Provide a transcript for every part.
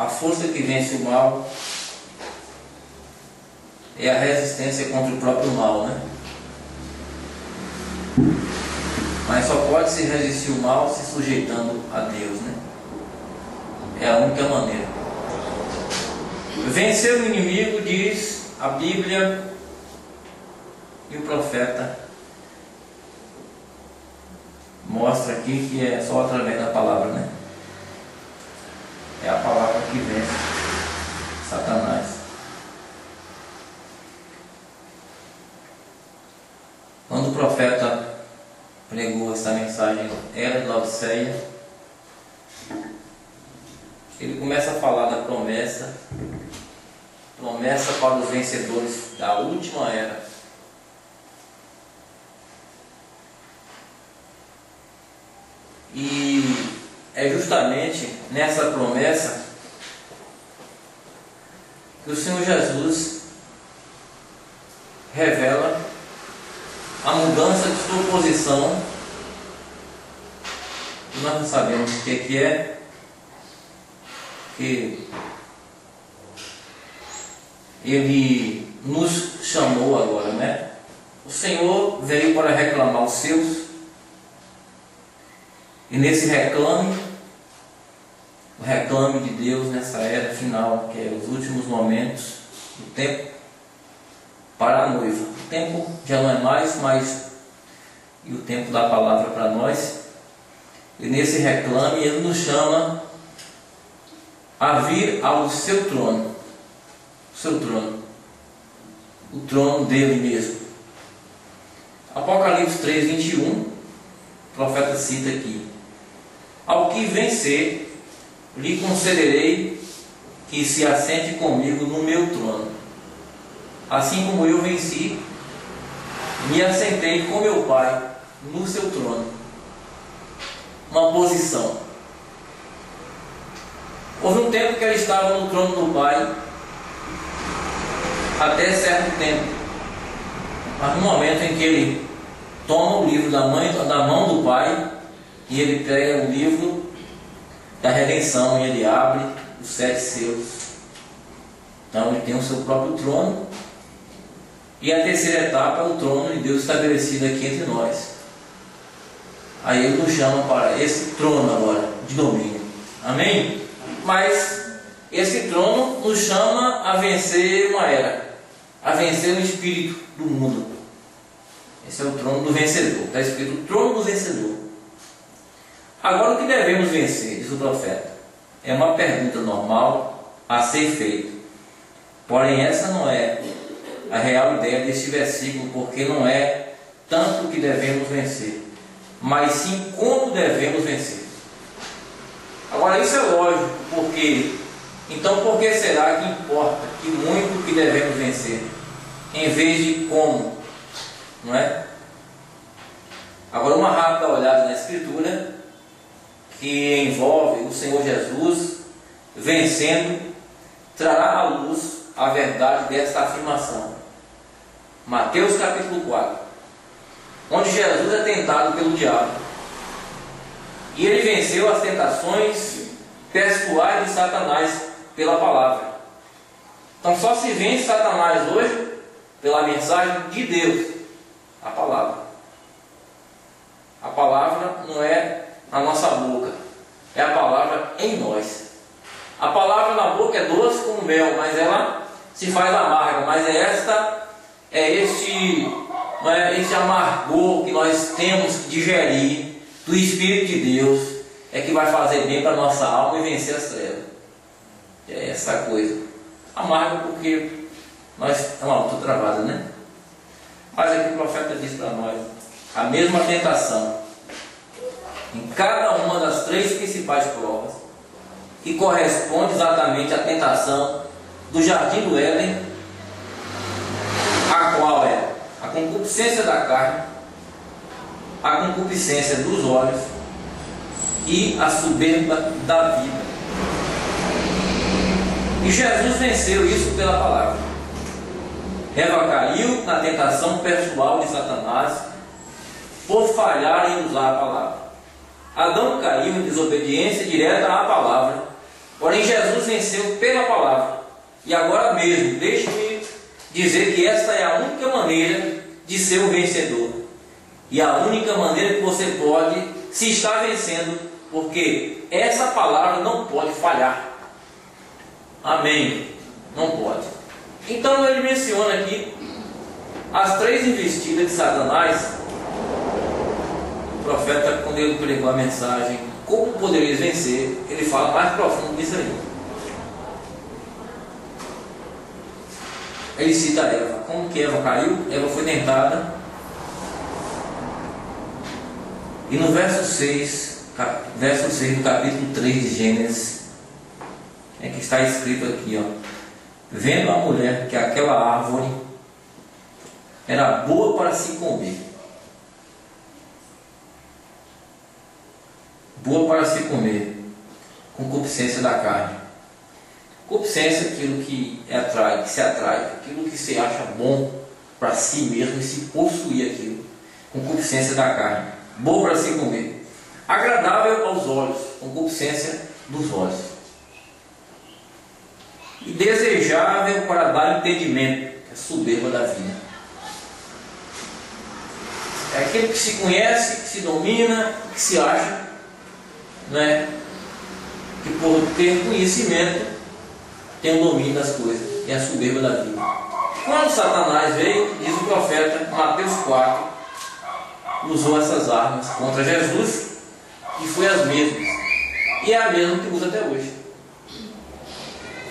a força que vence o mal é a resistência contra o próprio mal, né? Mas só pode se resistir o mal se sujeitando a Deus, né? É a única maneira. Vencer o inimigo, diz a Bíblia e o profeta mostra aqui que é só através da palavra, né? É a palavra que vence Satanás. Quando o profeta pregou essa mensagem, era de Laodiceia, ele começa a falar da promessa para os vencedores da última era. E é justamente nessa promessa que o Senhor Jesus revela a mudança de sua posição. Nós não sabemos o que é, que Ele nos chamou agora, né? O Senhor veio para reclamar os seus, e nesse reclame, o reclame de Deus nessa era final, que é os últimos momentos do tempo para a noiva. O tempo já não é mais, mas e o tempo da palavra para nós. E nesse reclame Ele nos chama a vir ao seu trono. O seu trono. O trono dele mesmo. Apocalipse 3, 21, o profeta cita aqui: ao que vencer, lhe concederei que se assente comigo no meu trono, assim como eu venci, me assentei com meu Pai no seu trono. Uma posição. Houve um tempo que ele estava no trono do Pai, até certo tempo, mas no momento em que ele toma o livro da mão do Pai, e ele pega o livro da redenção e ele abre os 7 selos. Então ele tem o seu próprio trono. E a terceira etapa é o trono de Deus estabelecido aqui entre nós. Aí ele nos chama para esse trono agora de domínio. Amém? Mas esse trono nos chama a vencer uma era, a vencer o espírito do mundo. Esse é o trono do vencedor. Está escrito o trono do vencedor. Agora, o que devemos vencer, diz o profeta, é uma pergunta normal a ser feita. Porém, essa não é a real ideia deste versículo, porque não é tanto o que devemos vencer, mas sim como devemos vencer. Agora, isso é lógico, porque então por que será que importa que muito o que devemos vencer, em vez de como? Não é? Agora, uma rápida olhada na Escritura, que envolve o Senhor Jesus vencendo, trará à luz a verdade desta afirmação. Mateus capítulo 4, onde Jesus é tentado pelo diabo, e ele venceu as tentações pessoais de Satanás pela palavra. Então só se vence Satanás hoje pela mensagem de Deus, a palavra. A palavra não é na nossa boca, é a palavra em nós. A palavra na boca é doce como mel, mas ela se faz amarga. Mas este amargor que nós temos que digerir do Espírito de Deus é que vai fazer bem para a nossa alma e vencer as trevas. É essa coisa. Amarga porque nós é uma luta travada, né? Mas aqui o profeta diz para nós a mesma tentação em cada uma das 3 principais provas, que corresponde exatamente à tentação do jardim do Éden, a qual é a concupiscência da carne, a concupiscência dos olhos e a soberba da vida. E Jesus venceu isso pela palavra. Eva caiu na tentação pessoal de Satanás por falhar em usar a palavra. Adão caiu em desobediência direta à palavra Porém, Jesus venceu pela palavra. E agora mesmo, deixe-me dizer que esta é a única maneira de ser um vencedor. E a única maneira que você pode se estar vencendo, porque essa palavra não pode falhar. Amém? Não pode. Então ele menciona aqui as 3 investidas de Satanás. O profeta, quando ele pregou a mensagem, como poderias vencer, ele fala mais profundo disso aí. Ele cita Eva. Como que Eva caiu? Eva foi tentada. E no verso 6 do capítulo 3 de Gênesis, é que está escrito aqui, ó: vendo a mulher que aquela árvore era boa para se comer, boa para se comer, concupiscência da carne. Concupiscência é aquilo que atrai, que se atrai, aquilo que se acha bom para si mesmo e se possuir aquilo. Concupiscência da carne, boa para se comer, agradável aos olhos, concupiscência dos olhos, e desejável para dar entendimento, que é a soberba da vida. É aquele que se conhece, que se domina, que se acha, né, que por ter conhecimento tem o domínio das coisas, e a soberba da vida. Quando Satanás veio, diz o profeta, Mateus 4, usou essas armas contra Jesus, e foi as mesmas, e é a mesma que usa até hoje.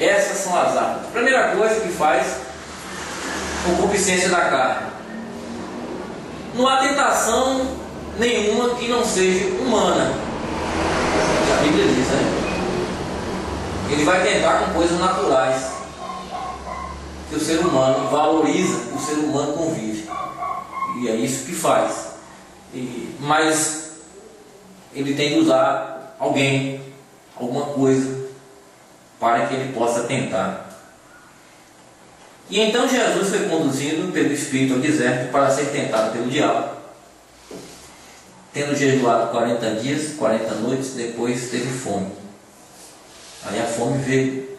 Essas são as armas. A primeira coisa que faz, concupiscência da carne. Não há tentação nenhuma que não seja humana. A Bíblia diz, né? Ele vai tentar com coisas naturais, que o ser humano valoriza, que o ser humano convive, e é isso que faz. Mas ele tem que usar alguém, alguma coisa, para que ele possa tentar. E então Jesus foi conduzido pelo Espírito ao deserto para ser tentado pelo diabo. Tendo jejuado 40 dias, 40 noites, depois teve fome. Aí a fome veio,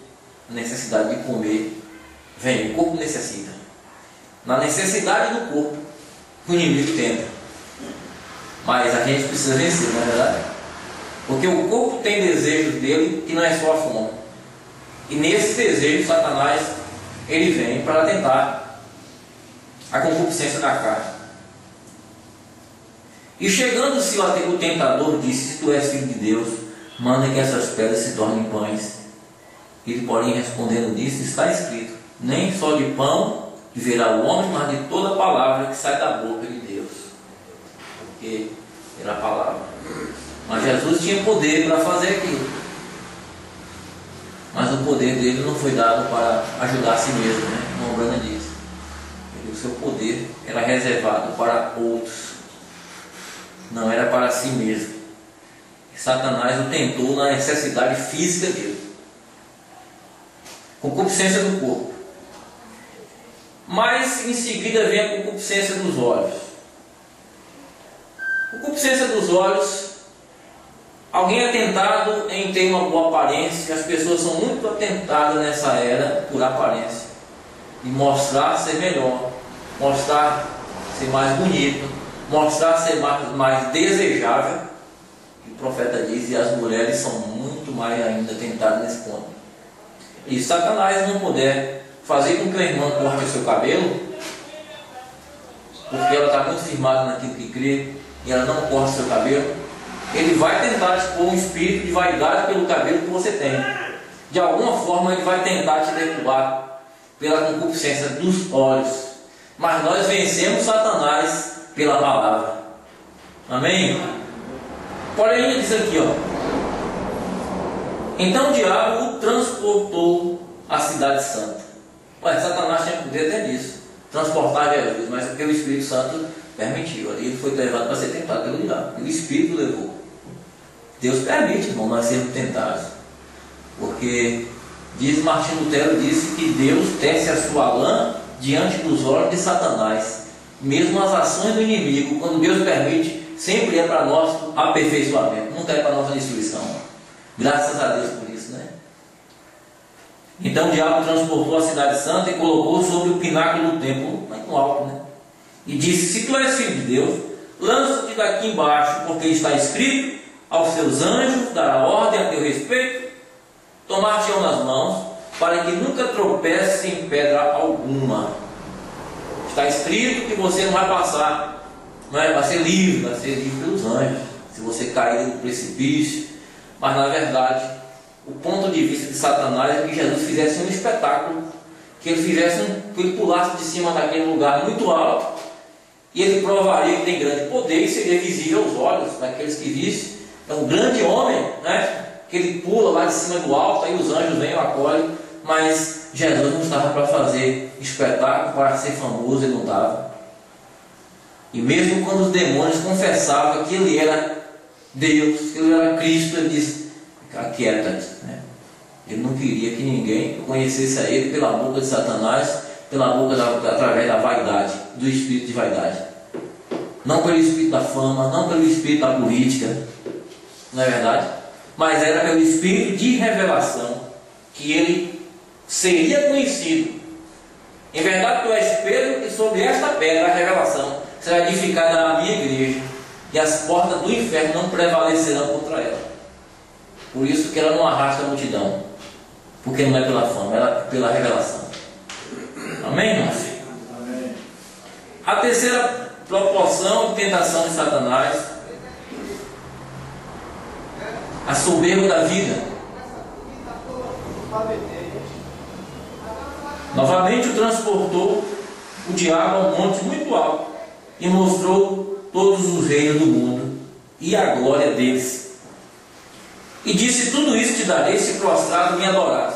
a necessidade de comer vem, o corpo necessita. Na necessidade do corpo, o inimigo tenta. Mas a gente precisa vencer, não é verdade? Porque o corpo tem desejos dele que não é só a fome. E nesse desejo, Satanás, ele vem para tentar a concupiscência da carne. E chegando-se o tentador, disse: se tu és filho de Deus, manda que essas pedras se tornem pães. Ele, porém, respondendo disso, está escrito: nem só de pão viverá o homem, mas de toda palavra que sai da boca de Deus. Porque era a palavra. Mas Jesus tinha poder para fazer aquilo. Mas o poder dele não foi dado para ajudar a si mesmo, né? Como a Brana diz. O seu poder era reservado para outros. Não era para si mesmo. E Satanás o tentou na necessidade física dele. Concupiscência do corpo. Mas em seguida vem a concupiscência dos olhos. Concupiscência dos olhos. Alguém é tentado em ter uma boa aparência. As pessoas são muito atentadas nessa era por aparência. De mostrar ser melhor, mostrar ser mais bonito, mostrar ser mais desejável. O profeta diz, e as mulheres são muito mais ainda tentadas nesse ponto. E se Satanás não puder fazer com que a irmã corte o seu cabelo, porque ela está muito firmada naquilo que crê, e ela não corta o seu cabelo, ele vai tentar te pôr um espírito de vaidade pelo cabelo que você tem. De alguma forma ele vai tentar te derrubar pela concupiscência dos olhos. Mas nós vencemos Satanás pela palavra. Amém? Porém ele diz aqui, ó: então o diabo o transportou à cidade santa. Ué, Satanás tinha poder até disso, transportar Jesus, mas porque o Espírito Santo permitiu. Ali ele foi levado para ser tentado pelo diabo. E o Espírito levou. Deus permite, irmão, nós sermos tentados. Porque diz Martinho Lutero, disse que Deus tece a sua lã diante dos olhos de Satanás. Mesmo as ações do inimigo, quando Deus permite, sempre é para nosso aperfeiçoamento, nunca é para nossa destruição. Graças a Deus por isso, né? Então o diabo transportou a cidade santa e colocou sobre o pináculo do templo, lá no alto, né? E disse: se tu és filho de Deus, lança-te daqui embaixo, porque está escrito: aos seus anjos dará ordem a teu respeito, tomar-te-ão nas mãos, para que nunca tropece em pedra alguma. Está escrito que você não vai passar, vai ser livre pelos anjos, se você cair do precipício. Mas na verdade, o ponto de vista de Satanás é que Jesus fizesse um espetáculo, que ele pulasse de cima daquele lugar muito alto, e ele provaria que tem grande poder e seria visível aos olhos daqueles que vissem. É um grande homem, né? Que ele pula lá de cima do alto, aí os anjos vêm e o acolhem. Mas Jesus não estava para fazer espetáculo, para ser famoso, ele não estava. E mesmo quando os demônios confessavam que ele era Deus, que ele era Cristo, ele disse: aquieta-te, né? Ele não queria que ninguém conhecesse a ele pela boca de Satanás, através da vaidade, do espírito de vaidade. Não pelo espírito da fama, não pelo espírito da política, não é verdade? Mas era pelo espírito de revelação que ele seria conhecido. Em verdade, tu és Pedro, e sobre esta pedra, a revelação, será edificada a minha igreja, e as portas do inferno não prevalecerão contra ela. Por isso que ela não arrasta a multidão, porque não é pela fama, ela é pela revelação. Amém, irmãos? Amém. A terceira proporção de tentação de Satanás: a soberba da vida. Novamente o transportou o diabo a um monte muito alto e mostrou todos os reinos do mundo e a glória deles. E disse: tudo isso te darei se prostrado me adorares.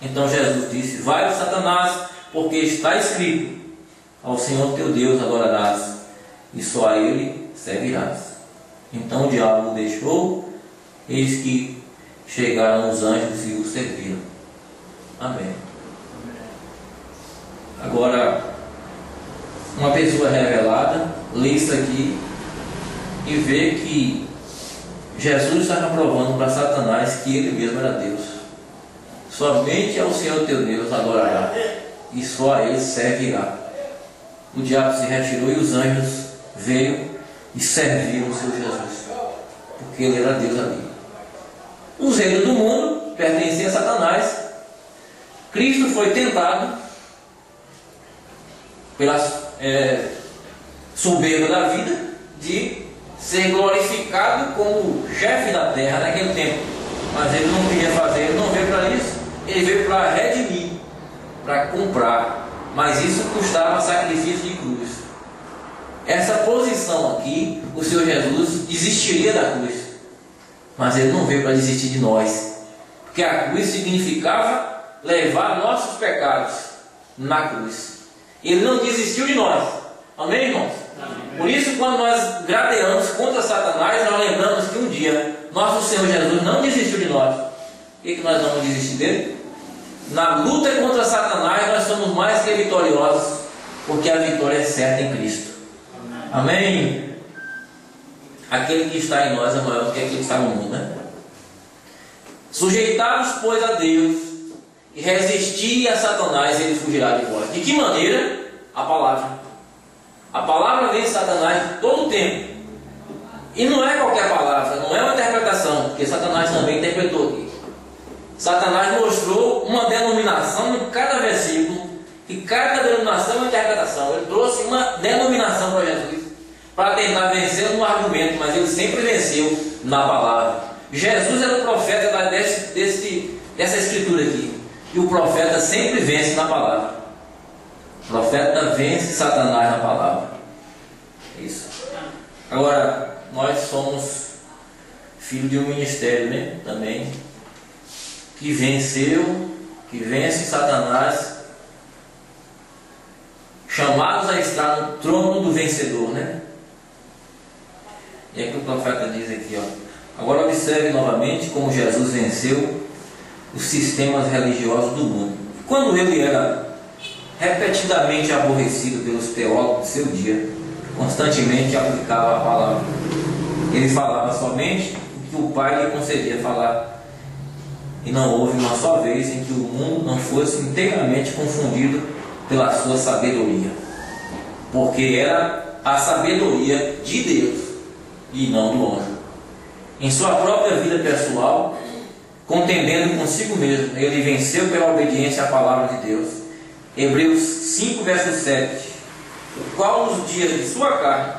Então Jesus disse: vai, Satanás, porque está escrito: ao Senhor teu Deus adorarás, e só a Ele servirás. Então o diabo o deixou, eis que chegaram os anjos e o serviram. Amém. Agora, uma pessoa revelada lê isso aqui e vê que Jesus estava provando para Satanás que ele mesmo era Deus. Somente ao Senhor teu Deus adorará, e só a Ele servirá. O diabo se retirou e os anjos veio e serviram o seu Jesus, porque ele era Deus ali. Os reinos do mundo pertenciam a Satanás. Cristo foi tentado pela soberba da vida de ser glorificado como chefe da terra naquele tempo, mas ele não queria fazer, ele não veio para isso, ele veio para redimir, para comprar, mas isso custava sacrifício de cruz. Essa posição aqui, o Senhor Jesus desistiria da cruz, mas ele não veio para desistir de nós, porque a cruz significava levar nossos pecados na cruz. Ele não desistiu de nós. Amém, irmãos? Amém. Por isso, quando nós gradeamos contra Satanás, nós lembramos que um dia nosso Senhor Jesus não desistiu de nós. Por que nós vamos desistir dele? Na luta contra Satanás, nós somos mais que vitoriosos, porque a vitória é certa em Cristo. Amém? Aquele que está em nós é maior do que aquele que está no mundo, né? Sujeitai-vos, pois, a Deus, e resistir a Satanás, ele fugirá de vós. De que maneira? A palavra. A palavra vem de Satanás todo o tempo. E não é qualquer palavra, não é uma interpretação, porque Satanás também interpretou aqui. Satanás mostrou uma denominação em cada versículo, e cada denominação é uma interpretação. Ele trouxe uma denominação para Jesus, para tentar vencer no argumento, mas ele sempre venceu na palavra. Jesus era o profeta dessa escritura aqui. E o profeta sempre vence na palavra. O profeta vence Satanás na palavra. Isso. Agora, nós somos filhos de um ministério, né? Também, que vence Satanás, chamados a estar no trono do vencedor, né? E é que o profeta diz aqui, ó. Agora observe novamente como Jesus venceu os sistemas religiosos do mundo. Quando ele era repetidamente aborrecido pelos teólogos do seu dia, constantemente aplicava a palavra. Ele falava somente o que o Pai lhe concedia falar. e não houve uma só vez em que o mundo não fosse inteiramente confundido pela sua sabedoria, porque era a sabedoria de Deus e não do homem. Em sua própria vida pessoal, contendendo consigo mesmo, ele venceu pela obediência à palavra de Deus. Hebreus 5, verso 7. O qual nos dias de sua carne,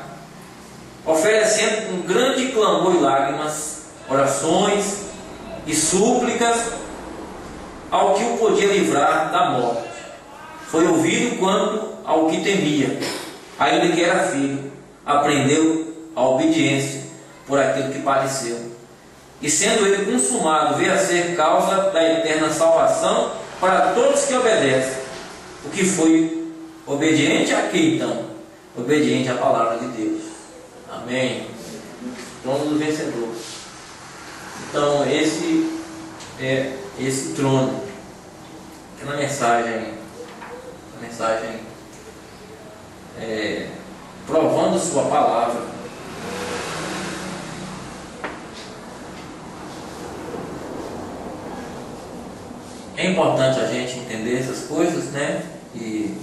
oferecendo com grande clamor e lágrimas, orações e súplicas ao que o podia livrar da morte, foi ouvido quanto ao que temia, ainda que era filho, aprendeu a obediência por aquilo que padeceu, e sendo ele consumado, veio a ser causa da eterna salvação para todos que obedecem, o que foi obediente a quem então? Obediente à palavra de Deus. Amém. Trono do vencedor. Então esse é esse trono. Aquela mensagem provando sua palavra. É importante a gente entender essas coisas, né? E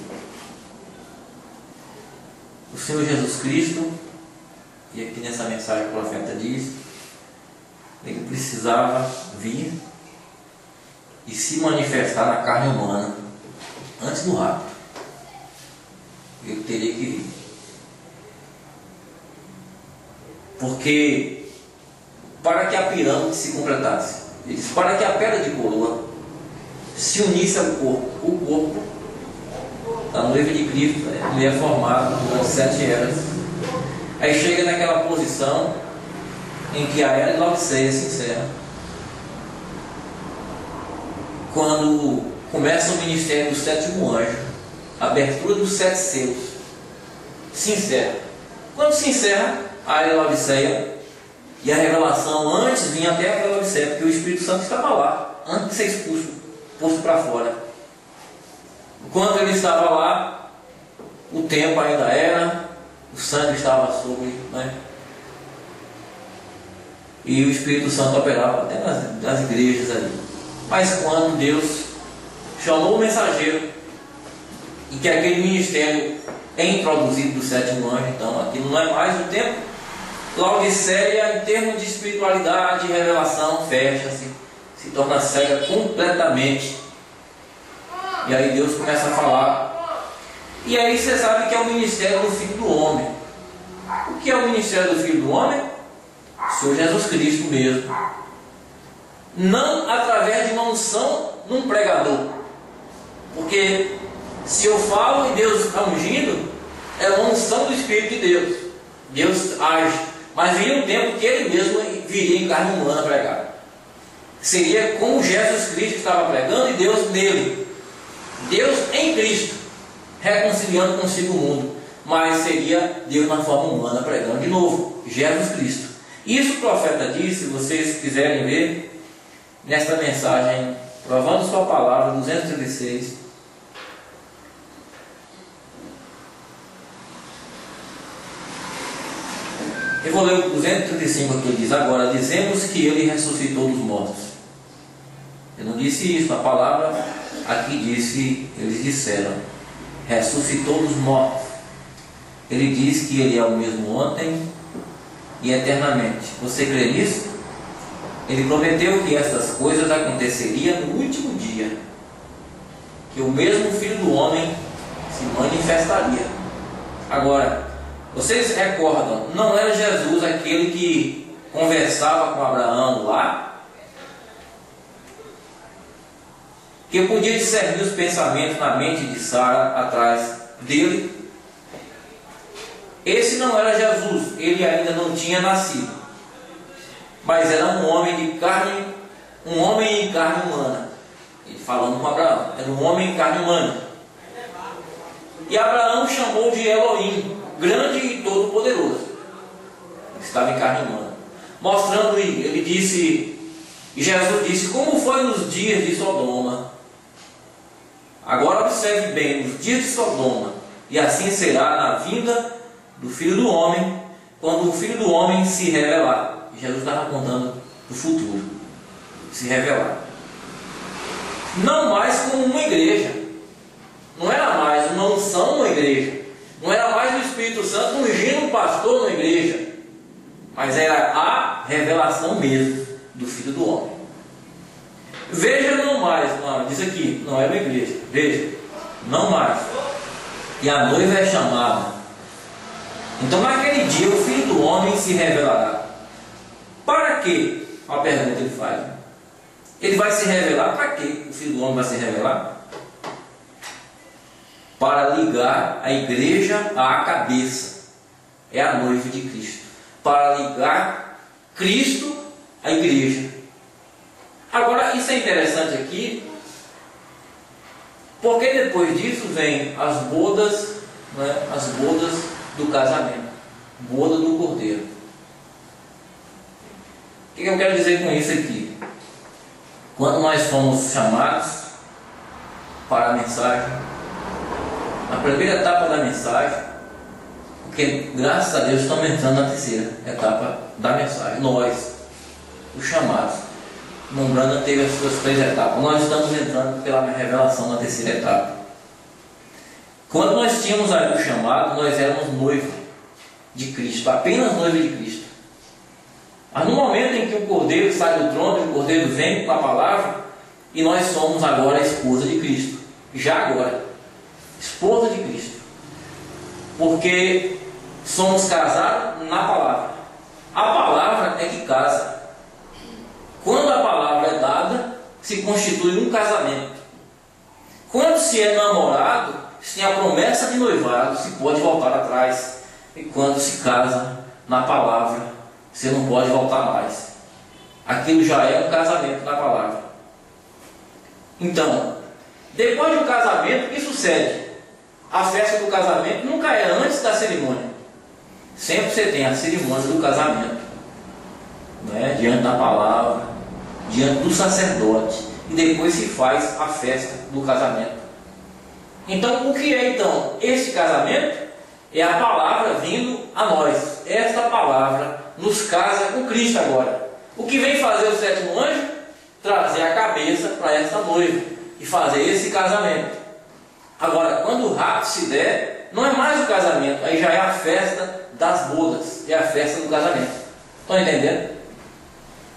o Senhor Jesus Cristo, e aqui nessa mensagem o profeta diz, ele precisava vir e se manifestar na carne humana antes do rapto. Ele teria que vir, porque para que a pirâmide se completasse, ele disse, para que a pedra de coroa se unisse ao corpo. O corpo, a noiva de Cristo, ele é formado durante 7 eras. Aí chega naquela posição em que a era de Laodiceia se encerra, quando começa o ministério do 7º anjo, a abertura dos 7 selos, se encerra. Quando se encerra a era de Laodiceia, e a revelação antes vinha até a Laodiceia, porque o Espírito Santo estava lá antes de ser expulso, posto para fora. Enquanto ele estava lá, o tempo ainda era, o sangue estava sobre, né? E o Espírito Santo operava até nas igrejas ali. Mas quando Deus chamou o mensageiro, e que aquele ministério é introduzido do 7º anjo, então aquilo não é mais o tempo. Laodiceia, em termos de espiritualidade e revelação, fecha-se, se torna cega completamente. E aí Deus começa a falar. E aí você sabe que é o ministério do Filho do Homem. O que é o ministério do Filho do Homem? O Senhor Jesus Cristo mesmo. Não através de uma unção num pregador. Porque se eu falo e Deus está ungindo, é uma unção do Espírito de Deus. Deus age. Mas viria um tempo que Ele mesmo viria em carne humana pregar. Seria como Jesus Cristo estava pregando e Deus nele. Deus em Cristo, reconciliando consigo o mundo. Mas seria Deus na forma humana pregando de novo, Jesus Cristo. Isso o profeta disse, se vocês quiserem ver, nesta mensagem, provando sua palavra, 236. Eu vou ler o 235 aqui, ele diz, agora dizemos que ele ressuscitou dos mortos. Eu não disse isso, a palavra aqui disse, eles disseram, ressuscitou dos mortos. Ele diz que ele é o mesmo ontem e eternamente. Você crê nisso? Ele prometeu que estas coisas aconteceriam no último dia, que o mesmo Filho do Homem se manifestaria. Agora, vocês recordam, não era Jesus aquele que conversava com Abraão lá? Que podia discernir os pensamentos na mente de Sara atrás dele? Esse não era Jesus, ele ainda não tinha nascido, mas era um homem de carne, um homem em carne humana. Ele falando com Abraão, era um homem em carne humana. E Abraão chamou de Elohim, grande e todo poderoso. Ele estava em carne humana, mostrando ele disse, e Jesus disse, como foi nos dias de Sodoma. Agora observe bem, nos dias de Sodoma, e assim será na vinda do Filho do Homem, quando o Filho do Homem se revelar. E Jesus estava contando do futuro, se revelar. não mais como uma igreja. Não era mais uma unção numa igreja. Não era mais o Espírito Santo ungindo um pastor numa igreja. Mas era a revelação mesmo do Filho do Homem. Veja, não mais, diz aqui, não é uma igreja. Veja, não mais. E a noiva é chamada. Então naquele dia o Filho do Homem se revelará. Para quê? Uma pergunta ele faz. Ele vai se revelar para quê? O Filho do Homem vai se revelar? Para ligar a igreja à cabeça. É a noiva de Cristo. Para ligar Cristo à igreja. Agora, isso é interessante aqui, porque depois disso vem as bodas, né, as bodas do casamento, boda do Cordeiro. O que eu quero dizer com isso aqui? Quando nós fomos chamados para a mensagem, a primeira etapa da mensagem, porque graças a Deus estamos entrando na terceira etapa da mensagem, nós, os chamados. Umbanda teve as suas 3 etapas. Nós estamos entrando pela revelação na terceira etapa. Quando nós tínhamos aí o chamado, nós éramos noiva de Cristo, apenas noiva de Cristo. Mas no momento em que o Cordeiro sai do trono, o Cordeiro vem com a palavra, e nós somos agora a esposa de Cristo. Já agora, esposa de Cristo. Porque somos casados na palavra. A palavra é que casa. Quando a palavra é dada, se constitui um casamento. Quando se é namorado, se tem a promessa de noivado, se pode voltar atrás. E quando se casa na palavra, você não pode voltar mais. Aquilo já é um casamento na palavra. Então, depois do casamento, o que sucede? A festa do casamento nunca é antes da cerimônia. Sempre você tem a cerimônia do casamento, né? Diante da palavra, diante do sacerdote, e depois se faz a festa do casamento. Então, o que é então esse casamento? É a palavra vindo a nós. Esta palavra nos casa com Cristo agora. O que vem fazer o 7º anjo? Trazer a cabeça para essa noiva e fazer esse casamento. Agora, quando o rapto se der, não é mais o casamento, aí já é a festa das bodas, é a festa do casamento. Estão entendendo?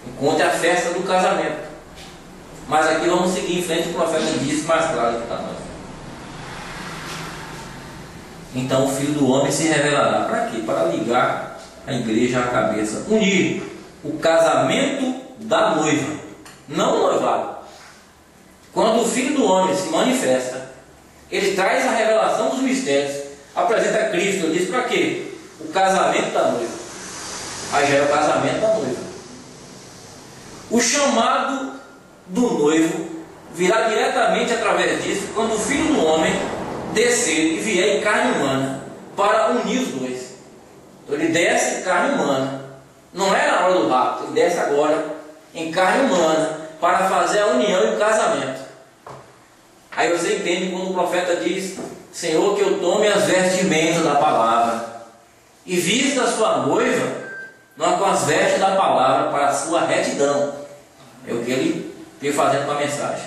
Encontre a festa do casamento. Mas aqui vamos seguir em frente, o profeta disse mais claro para nós. Então o Filho do Homem se revelará. Para quê? Para ligar a igreja à cabeça. Unir o casamento da noiva, não o noivado. Quando o Filho do Homem se manifesta, ele traz a revelação dos mistérios, apresenta Cristo. Ele diz para quê? O casamento da noiva. Aí já é o casamento da noiva. O chamado do noivo virá diretamente através disso, quando o Filho do Homem descer e vier em carne humana para unir os dois. Então ele desce em carne humana, não é na hora do rapto, ele desce agora em carne humana para fazer a união e o casamento. Aí você entende quando o profeta diz: Senhor, que eu tome as vestimentas da palavra e vista a sua noiva não com as vestes da palavra para a sua retidão. É o que ele veio fazendo com a mensagem.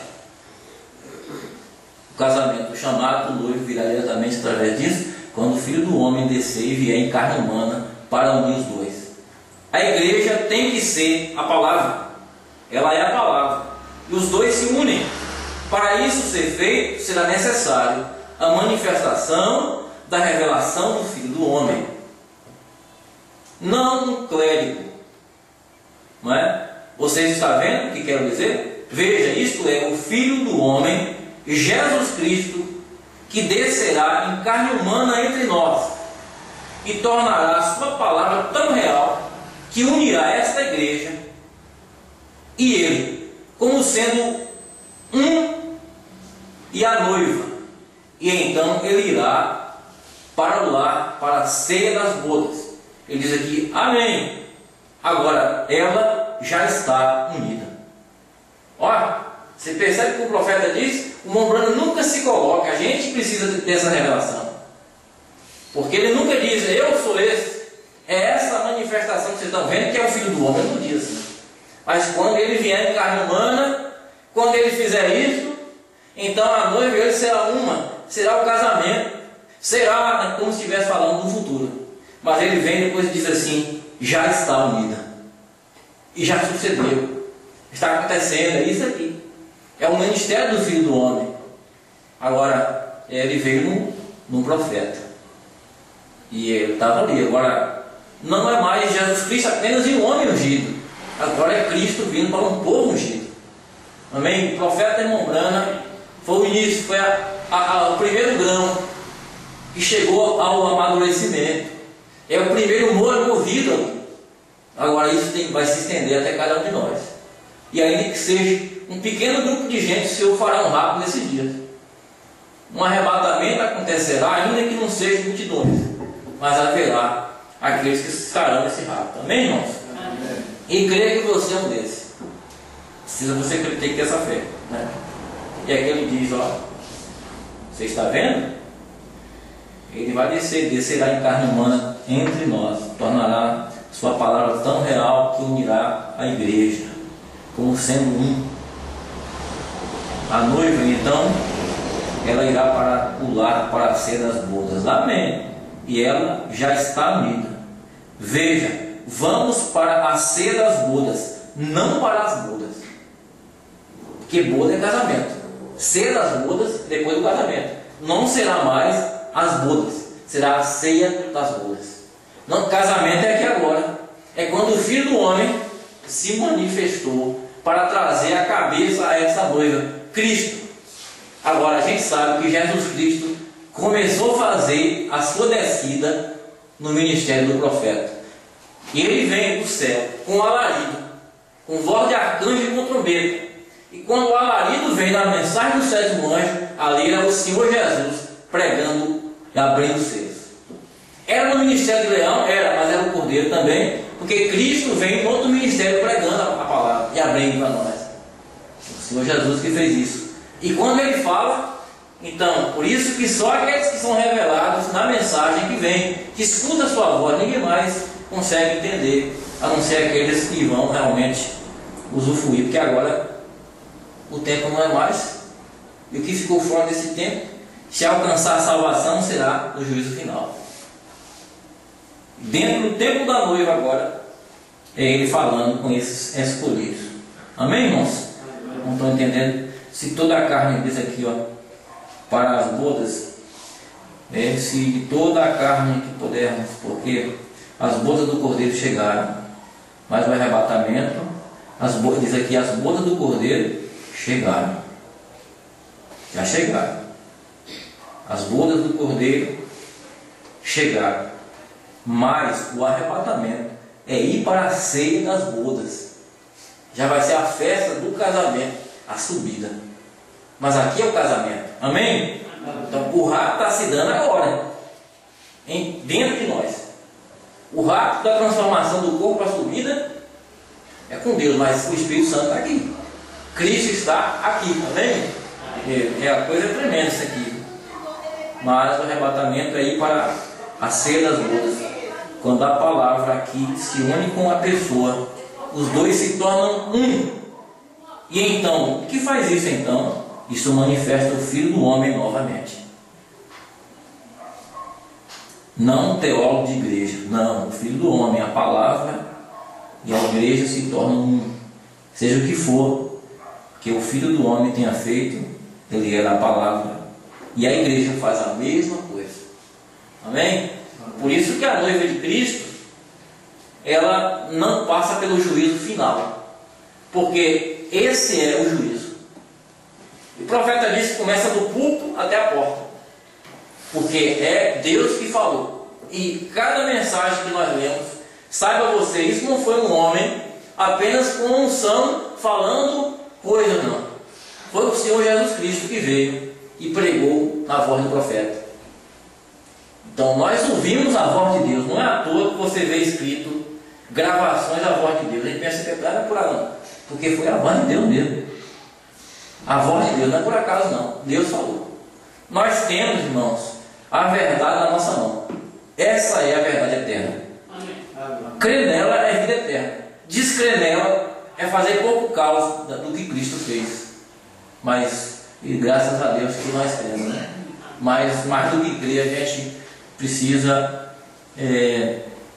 O casamento, o chamado do noivo virá diretamente através disso, quando o Filho do Homem descer e vier em carne humana para unir os dois. A igreja tem que ser a palavra. Ela é a palavra. E os dois se unem. Para isso ser feito, será necessário a manifestação da revelação do Filho do Homem. Não um clérigo. Não é? Vocês estão vendo o que quero dizer? Veja, isto é o Filho do Homem, Jesus Cristo, que descerá em carne humana entre nós e tornará a sua palavra tão real que unirá esta igreja e ele, como sendo um e a noiva. E então ele irá para o lar, para a ceia das bodas. Ele diz aqui, amém. Agora, ela já está unida. Olha, você percebe que o profeta diz? O Umbanda nunca se coloca, a gente precisa dessa revelação. Porque ele nunca diz, eu sou esse. É essa manifestação que vocês estão vendo que é o Filho do Homem, não diz assim. Mas quando ele vier em carne humana, quando ele fizer isso, Então a noiva e ele será uma, será o casamento, será como se estivesse falando do futuro. Mas ele vem depois e diz assim: já está unida, e já sucedeu, está acontecendo, é isso aqui, é o ministério do Filho do Homem. Agora ele veio num profeta, e ele estava ali. Agora não é mais Jesus Cristo apenas um homem ungido, agora é Cristo vindo para um povo ungido. Amém? O profeta Irmão Brana foi o início, foi o primeiro grão que chegou ao amadurecimento. É o primeiro movido ali. Agora isso vai se estender até cada um de nós. E ainda que seja um pequeno grupo de gente, o Senhor fará um rapto nesses dias. Um arrebatamento acontecerá, ainda que não sejam multidões, mas haverá aqueles que estarão nesse rapto. Amém, irmãos? Amém. E creia que você é um desses. Precisa você ter que ter essa fé, né? E aqui ele diz: ó, você está vendo? Ele vai descerá em carne humana entre nós, tornará sua palavra tão real que unirá a igreja, como sendo um. A noiva, então, ela irá para o lar para a ceia das bodas. Amém. E ela já está unida. Veja, vamos para a ceia das bodas, não para as bodas. Porque boda é casamento. Ceia das bodas depois do casamento. Não será mais as bodas, será a ceia das bodas. Não, casamento é aqui agora. É quando o Filho do Homem se manifestou para trazer a cabeça a essa noiva, Cristo. Agora a gente sabe que Jesus Cristo começou a fazer a sua descida no ministério do profeta. E ele vem do céu com alarido, com voz de arcanjo e com trombeta. E quando o alarido vem na mensagem do sétimo anjo, ali era o Senhor Jesus pregando e abrindo os selos. Era no ministério de leão? Era, mas era o cordeiro também, porque Cristo vem em outro ministério pregando a palavra e abrindo para nós. O Senhor Jesus que fez isso. E quando ele fala, então, por isso que só aqueles que são revelados na mensagem que vem, que escuta a sua voz, ninguém mais consegue entender, a não ser aqueles que vão realmente usufruir, porque agora o tempo não é mais, e o que ficou fora desse tempo, se alcançar a salvação, será no juízo final. Dentro do tempo da noiva agora, é ele falando com esses escolhidos. Amém, irmãos? Não estão entendendo? Se toda a carne, diz aqui, ó, para as bodas, se de toda a carne que pudermos, porque as bodas do Cordeiro chegaram, mas o arrebatamento, diz aqui, as bodas do Cordeiro chegaram. Já chegaram. As bodas do Cordeiro chegaram. Mas o arrebatamento é ir para a ceia das bodas. Já vai ser a festa do casamento, a subida. Mas aqui é o casamento. Amém? Então o rapto está se dando agora, dentro de nós. O rapto da transformação do corpo para a subida é com Deus, mas o Espírito Santo está aqui. Cristo está aqui, tá vendo? A coisa tremenda isso aqui. Mas o arrebatamento é ir para a ceia das bodas. Quando a palavra aqui se une com a pessoa, os dois se tornam um. E então, o que faz isso então? Isso manifesta o Filho do Homem novamente. Não um teólogo de igreja, não, o Filho do Homem, a palavra e a igreja se tornam um. Seja o que for que o Filho do Homem tenha feito, ele era a palavra. E a igreja faz a mesma coisa. Amém? Por isso que a noiva de Cristo, ela não passa pelo juízo final, porque esse é o juízo. O profeta disse que começa do púlpito até a porta, porque é Deus que falou. E cada mensagem que nós lemos, saiba você, isso não foi um homem apenas com unção falando coisa, não. Foi o Senhor Jesus Cristo que veio e pregou na voz do profeta. Então nós ouvimos a voz de Deus. Não é à toa que você vê escrito gravações da voz de Deus. A gente pensa que não é por aí, não, porque foi a voz de Deus mesmo. A voz de Deus não é por acaso, não. Deus falou. Nós temos, irmãos, a verdade na nossa mão. Essa é a verdade eterna. Crer nela é vida eterna. Descrer nela é fazer pouco caso do que Cristo fez. Mas E graças a Deus que nós temos, né? Mas mais do que crer, a gente precisa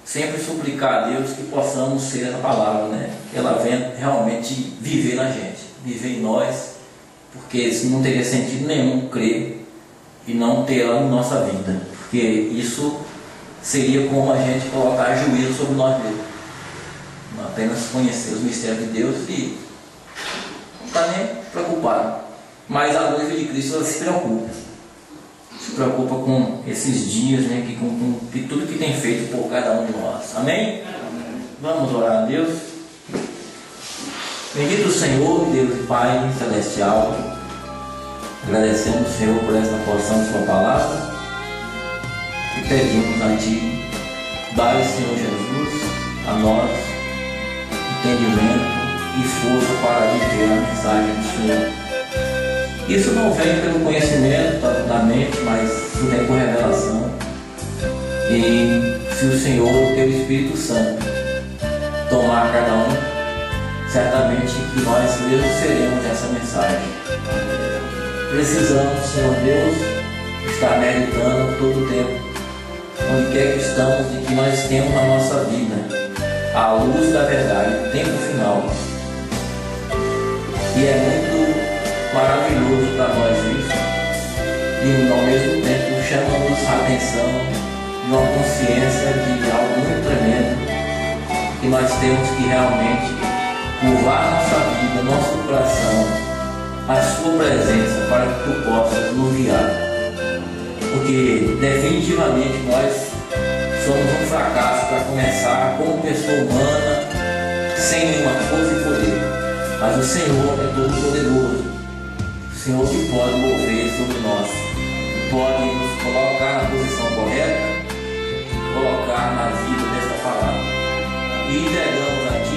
sempre suplicar a Deus que possamos ser essa palavra, né? Que ela venha realmente viver na gente, viver em nós, porque não teria sentido nenhum crer e não ter ela na nossa vida, porque isso seria como a gente colocar juízo sobre nós mesmos, apenas conhecer os mistérios de Deus e não está nem preocupado. Mas a noiva de Cristo, ela se preocupa com esses dias, né, com tudo que tem feito por cada um de nós. Amém? Vamos orar a Deus. Bendito o Senhor, Deus e Pai Celestial, agradecemos, Senhor, por esta porção de Sua palavra e pedimos a Ti, dai, Senhor Jesus, a nós entendimento e força para viver a mensagem do Senhor. Isso não vem pelo conhecimento da mente, mas isso vem por revelação. E se o Senhor, o Teu Espírito Santo, tomar cada um, certamente que nós mesmos seremos essa mensagem. Precisamos, Senhor Deus, estar meditando todo o tempo, onde quer que estamos, de que nós temos na nossa vida a luz da verdade, o tempo final. E é muito maravilhoso para nós isso, e ao mesmo tempo chama-nos a atenção de uma consciência de algo muito tremendo, que nós temos que realmente curvar nossa vida, nosso coração, a Sua presença, para que Tu possas nos guiar, porque definitivamente nós somos um fracasso para começar como pessoa humana, sem nenhuma força e poder, mas o Senhor é todo poderoso. O Senhor que pode mover sobre nós, pode nos colocar na posição correta, colocar na vida desta palavra. E entregamos a Ti,